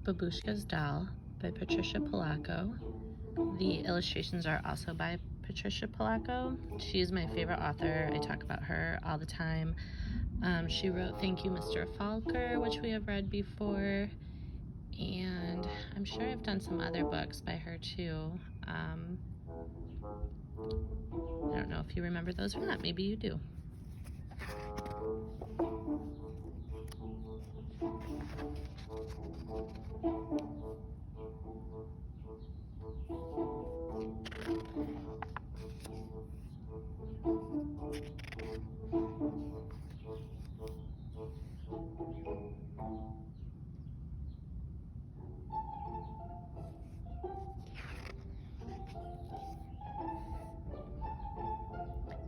Babushka's Doll by Patricia Polacco. The illustrations are also by Patricia Polacco. She's my favorite author. I talk about her all the time. She wrote Thank You, Mr. Falker, which we have read before. And I'm sure I've done some other books by her too. I don't know if you remember those or not. Maybe you do.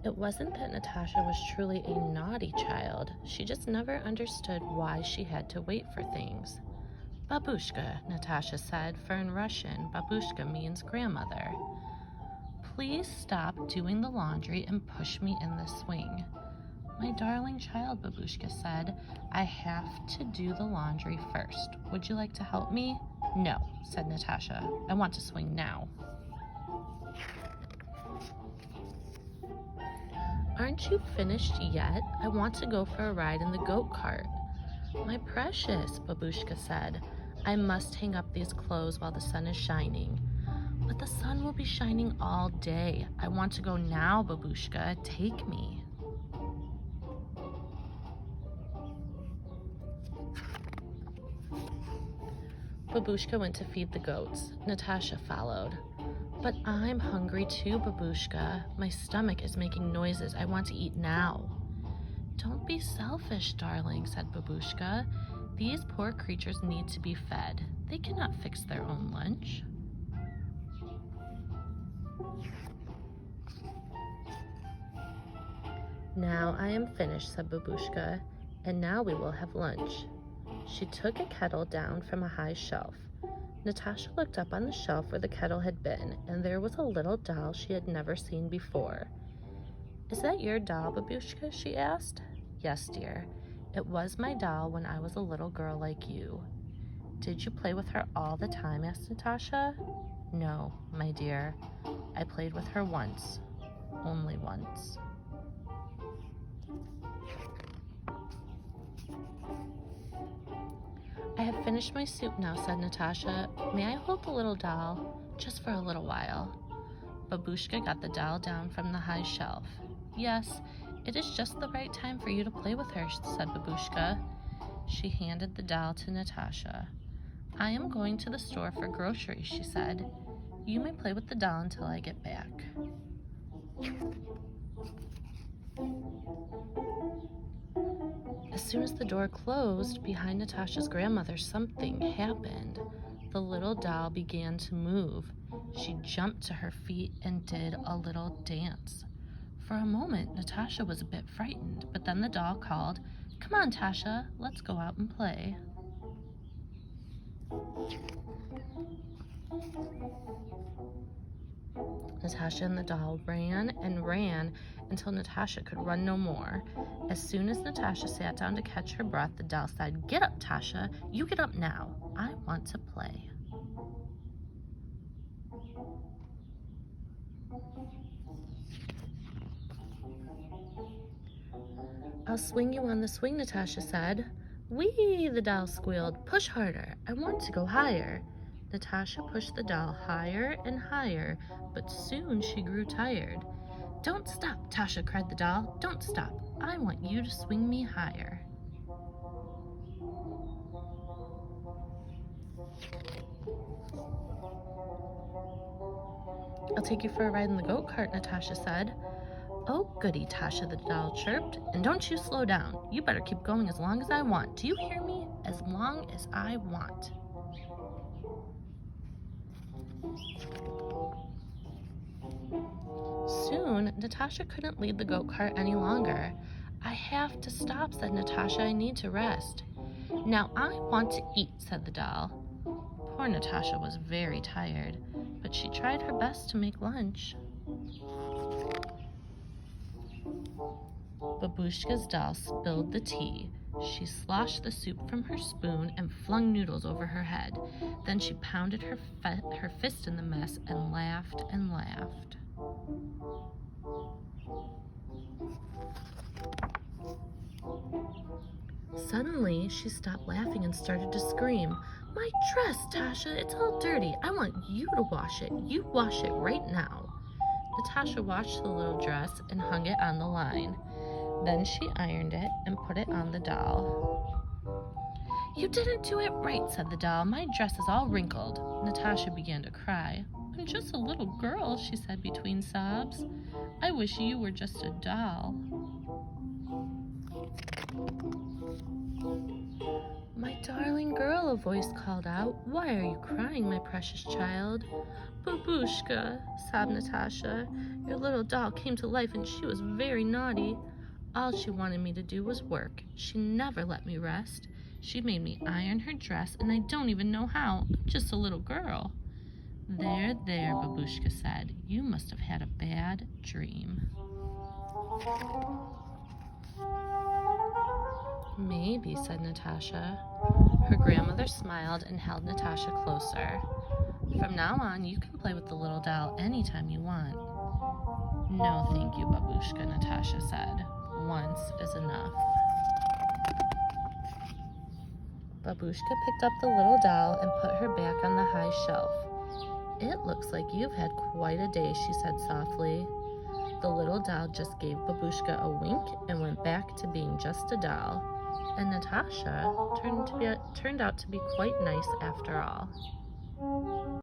It wasn't that Natasha was truly a naughty child. She just never understood why she had to wait for things. Babushka, Natasha said, for in Russian, babushka means grandmother. Please stop doing the laundry and push me in the swing. My darling child, Babushka said, I have to do the laundry first. Would you like to help me? No, said Natasha. I want to swing now. Aren't you finished yet? I want to go for a ride in the goat cart. My precious, Babushka said, I must hang up these clothes while the sun is shining. But the sun will be shining all day. I want to go now, Babushka. Take me. Babushka went to feed the goats. Natasha followed. But I'm hungry too, Babushka. My stomach is making noises. I want to eat now. Don't be selfish, darling, said Babushka. These poor creatures need to be fed. They cannot fix their own lunch. Now I am finished, said Babushka, and now we will have lunch. She took a kettle down from a high shelf. Natasha looked up on the shelf where the kettle had been, and there was a little doll she had never seen before. Is that your doll, Babushka? She asked. Yes, dear. It was my doll when I was a little girl like you. Did you play with her all the time? Asked Natasha. No, my dear. I played with her once. Only once. I have finished my soup now, said Natasha. May I hold the little doll? Just for a little while. Babushka got the doll down from the high shelf. Yes, it is just the right time for you to play with her, said Babushka. She handed the doll to Natasha. I am going to the store for groceries, she said. You may play with the doll until I get back. As soon as the door closed behind Natasha's grandmother, something happened. The little doll began to move. She jumped to her feet and did a little dance. For a moment, Natasha was a bit frightened, but then the doll called, Come on, Tasha, let's go out and play. Natasha and the doll ran and ran until Natasha could run no more. As soon as Natasha sat down to catch her breath, the doll said, Get up, Tasha. You get up now. I want to play. I'll swing you on the swing, Natasha said. Whee, the doll squealed. Push harder. I want to go higher. Natasha pushed the doll higher and higher, but soon she grew tired. Don't stop, Tasha cried the doll. Don't stop. I want you to swing me higher. I'll take you for a ride in the goat cart, Natasha said. Oh, goody, Tasha, the doll chirped. And don't you slow down. You better keep going as long as I want. Do you hear me? As long as I want. Soon, Natasha couldn't lead the goat cart any longer. I have to stop, said Natasha. I need to rest. Now I want to eat, said the doll. Poor Natasha was very tired, but she tried her best to make lunch. Babushka's doll spilled the tea. She sloshed the soup from her spoon and flung noodles over her head. Then she pounded her fist in the mess and laughed and laughed. Suddenly, she stopped laughing and started to scream. "My dress, Tasha, it's all dirty. I want you to wash it. You wash it right now." Natasha washed the little dress and hung it on the line. Then she ironed it and put it on the doll. "You didn't do it right," said the doll. "My dress is all wrinkled." Natasha began to cry. "I'm just a little girl," she said between sobs. "I wish you were just a doll." "My darling girl," a voice called out. "Why are you crying, my precious child?" "Babushka," sobbed Natasha. "Your little doll came to life and she was very naughty. All she wanted me to do was work. She never let me rest. She made me iron her dress and I don't even know how. I'm just a little girl." There, Babushka said. "You must have had a bad dream." "Maybe," said Natasha. Her grandmother smiled and held Natasha closer. "From now on, you can play with the little doll anytime you want." "No, thank you, Babushka," Natasha said. "Once is enough." Babushka picked up the little doll and put her back on the high shelf. "It looks like you've had quite a day," she said softly. The little doll just gave Babushka a wink and went back to being just a doll. And Natasha turned out to be quite nice after all.